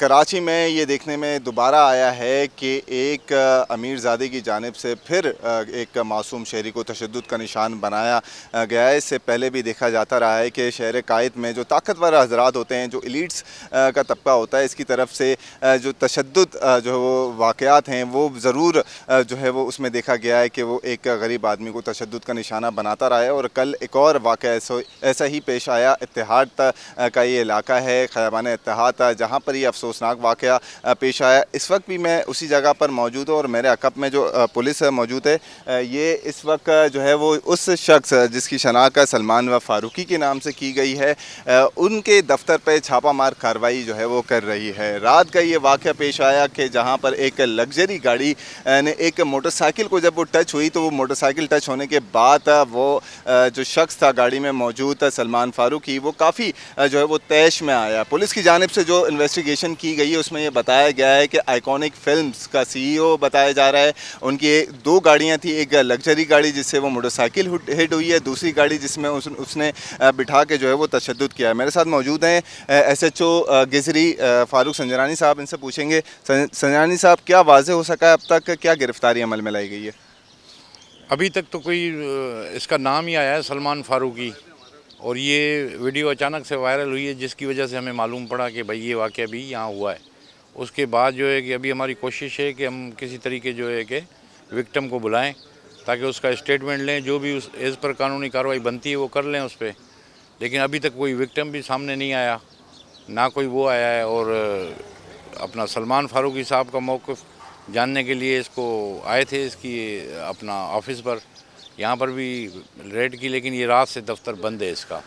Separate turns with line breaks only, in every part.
کراچی میں یہ دیکھنے میں دوبارہ آیا ہے کہ ایک امیر زادی کی جانب سے پھر ایک معصوم شہری کو تشدد کا نشان بنایا گیا ہے۔ اس سے پہلے بھی دیکھا جاتا رہا ہے کہ شہر قائد میں جو طاقتور حضرات ہوتے ہیں، جو ایلیٹس کا طبقہ ہوتا ہے، اس کی طرف سے جو تشدد جو وہ واقعات ہیں وہ ضرور جو ہے وہ اس میں دیکھا گیا ہے کہ وہ ایک غریب آدمی کو تشدد کا نشانہ بناتا رہا ہے۔ اور کل ایک اور واقعہ ایسا ہی پیش آیا۔ اتحاد کا یہ علاقہ ہے، خیابان اتحاد، جہاں پر یہ افسوسناک واقعہ پیش آیا۔ اس وقت بھی میں اسی جگہ پر موجود ہوں اور میرے عقب میں جو پولیس موجود ہے، یہ اس وقت جو ہے وہ اس شخص جس کی شناخت سلمان فاروقی کے نام سے کی گئی ہے، ان کے دفتر پہ چھاپہ مار کارروائی جو ہے وہ کر رہی ہے۔ رات کا یہ واقعہ پیش آیا کہ جہاں پر ایک لگژری گاڑی نے ایک موٹر سائیکل کو جب وہ ٹچ ہوئی تو وہ موٹر سائیکل ٹچ ہونے کے بعد وہ جو شخص تھا گاڑی میں موجود تھا سلمان فاروقی، وہ کافی جو ہے وہ طیش میں آیا۔ پولیس کی جانب سے جو انویسٹیگیشن کی گئی ہے اس میں یہ بتایا گیا ہے کہ آئیکونک فلمز کا CEO بتایا جا رہا ہے۔ ان کی دو گاڑیاں تھیں، ایک لگژری گاڑی جس سے وہ موٹر سائیکل ہٹ ہوئی ہے، دوسری گاڑی جس میں اس نے بٹھا کے جو ہے وہ تشدد کیا ہے۔ میرے ساتھ موجود ہیں SHO گجری فاروق سنجرانی صاحب، ان سے پوچھیں گے۔ سنجرانی صاحب، کیا واضح ہو سکا ہے اب تک، کیا گرفتاری عمل میں لائی گئی ہے؟
ابھی تک تو کوئی اس کا نام ہی آیا ہے سلمان فاروقی، اور یہ ویڈیو اچانک سے وائرل ہوئی ہے جس کی وجہ سے ہمیں معلوم پڑا کہ بھائی یہ واقعہ بھی یہاں ہوا ہے۔ اس کے بعد جو ہے کہ ابھی ہماری کوشش ہے کہ ہم کسی طریقے جو ہے کہ وکٹم کو بلائیں تاکہ اس کا اسٹیٹمنٹ لیں، جو بھی اس ایز پر قانونی کارروائی بنتی ہے وہ کر لیں اس پہ۔ لیکن ابھی تک کوئی وکٹم بھی سامنے نہیں آیا، نہ کوئی وہ آیا ہے۔ اور اپنا سلمان فاروقی صاحب کا موقف جاننے کے لیے اس کو آئے تھے اس کی اپنا آفس پر، یہاں پر بھی ریڈ کی، لیکن یہ رات سے دفتر بند ہے اس کا۔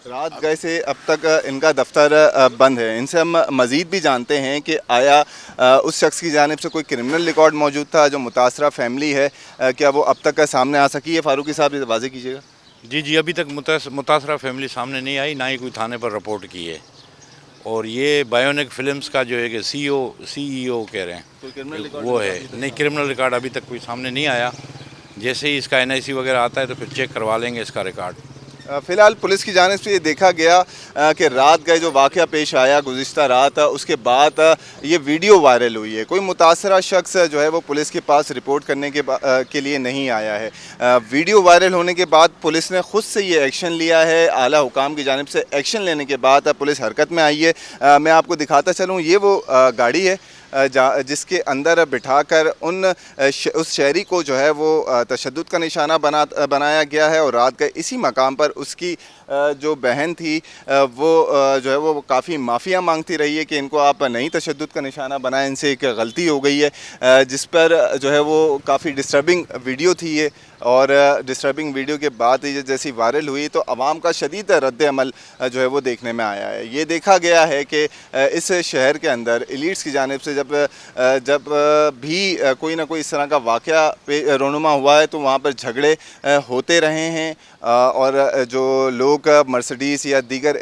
رات گئے سے اب تک ان کا دفتر بند ہے۔ ان سے ہم مزید بھی جانتے ہیں کہ آیا اس شخص کی جانب سے کوئی کرمنل ریکارڈ موجود تھا؟ جو متاثرہ فیملی ہے، کیا وہ اب تک سامنے آ سکی ہے؟ فاروقی صاحب یہ واضح کیجیے گا۔
جی ابھی تک متاثرہ فیملی سامنے نہیں آئی، نہ ہی کوئی تھانے پر رپورٹ کی ہے۔ اور یہ بایونک فلمز کا جو ہے کہ CEO کہہ رہے ہیں وہ ہے، نہیں کرمنل ریکارڈ ابھی تک کوئی سامنے نہیں آیا۔ جیسے ہی اس کا NIC وغیرہ آتا ہے تو پھر چیک کروا لیں گے اس کا ریکارڈ۔
فی الحال پولیس کی جانب سے یہ دیکھا گیا کہ رات گئے جو واقعہ پیش آیا گزشتہ رات، اس کے بعد یہ ویڈیو وائرل ہوئی ہے۔ کوئی متاثرہ شخص جو ہے وہ پولیس کے پاس رپورٹ کرنے کے لیے نہیں آیا ہے۔ ویڈیو وائرل ہونے کے بعد پولیس نے خود سے یہ ایکشن لیا ہے۔ اعلیٰ حکام کی جانب سے ایکشن لینے کے بعد پولیس حرکت میں آئی ہے۔ میں آپ کو دکھاتا چلوں، یہ وہ گاڑی ہے جس کے اندر بٹھا کر اس شہری کو جو ہے وہ تشدد کا نشانہ بنایا گیا ہے۔ اور رات کے اسی مقام پر اس کی جو بہن تھی وہ جو ہے وہ کافی معافیاں مانگتی رہی ہے کہ ان کو آپ نہیں تشدد کا نشانہ بنائیں، ان سے ایک غلطی ہو گئی ہے، جس پر جو ہے وہ کافی ڈسٹربنگ ویڈیو تھی یہ۔ اور ڈسٹربنگ ویڈیو کے بعد یہ جیسی وائرل ہوئی تو عوام کا شدید رد عمل جو ہے وہ دیکھنے میں آیا ہے۔ یہ دیکھا گیا ہے کہ اس شہر کے اندر ایلیٹس کی جانب سے جب بھی کوئی نہ کوئی اس طرح کا واقعہ رونما ہوا ہے تو وہاں پر جھگڑے ہوتے رہے ہیں، اور جو لوگ مرسڈیز یا دیگر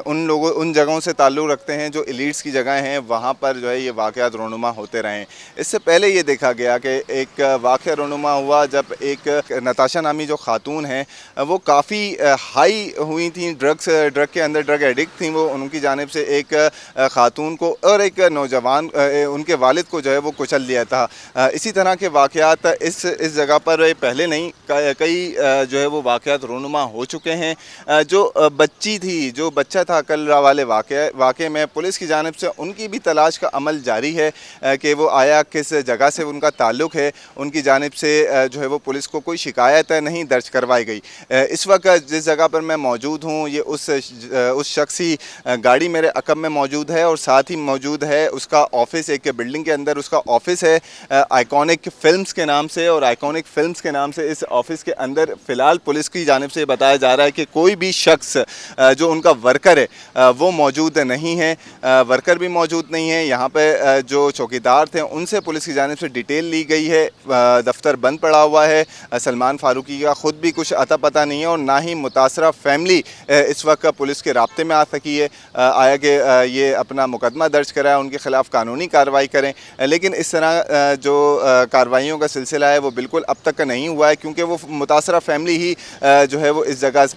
ان جگہوں سے تعلق رکھتے ہیں جو ایلیٹس کی جگہیں ہیں، وہاں پر جو ہے یہ واقعات رونما ہوتے رہے ہیں۔ اس سے پہلے یہ دیکھا گیا کہ ایک واقعہ رونما ہوا جب ایک نتاشا نامی جو خاتون ہیں وہ کافی ہائی ہوئی تھیں، ڈرگ کے اندر ڈرگ ایڈکٹ تھیں وہ، ان کی جانب سے ایک خاتون کو اور ایک نوجوان ان کے والد کو جو ہے وہ کچل دیا تھا۔ اسی طرح کے واقعات اس جگہ پر پہلے نہیں، کئی جو ہے وہ واقعات رونما ہو چکے ہیں۔ جو بچی تھی، جو بچہ تھا کل والے واقعے میں، پولیس کی جانب سے ان کی بھی تلاش کا عمل جاری ہے کہ وہ آیا کس جگہ سے ان کا تعلق ہے۔ ان کی جانب سے جو ہے وہ پولیس کو کوئی شکایت نہیں درج کروائی گئی۔ اس وقت جس جگہ پر میں موجود ہوں یہ اس شخصی گاڑی میرے عقب میں موجود ہے، اور ساتھ ہی موجود ہے اس کا آفس، ایک بلڈنگ کے اندر اس کا آفس ہے آئیکونک فلمز کے نام سے۔ اور آئیکونک فلمز کے نام سے اس آفس کے اندر فی الحال پولیس کی جانب سے بتایا جا رہا ہے کہ کوئی بھی شخص جو ان کا ورکر ہے وہ موجود نہیں ہے، ورکر بھی موجود نہیں ہے۔ یہاں پہ جو چوکیدار تھے ان سے پولیس کی جانب سے ڈیٹیل لی گئی ہے۔ دفتر بند پڑا ہوا ہے، سلمان فاروقی کا خود بھی کچھ اتا پتہ نہیں ہے، اور نہ ہی متاثرہ فیملی اس وقت پولیس کے رابطے میں آ سکی ہے آیا کہ یہ اپنا مقدمہ درج کرائے، ان کے خلاف قانونی کارروائی کریں۔ لیکن اس طرح جو کارروائیوں کا سلسلہ ہے وہ بالکل اب تک نہیں ہوا ہے، کیونکہ وہ متاثرہ فیملی ہی جو ہے وہ اس جگہ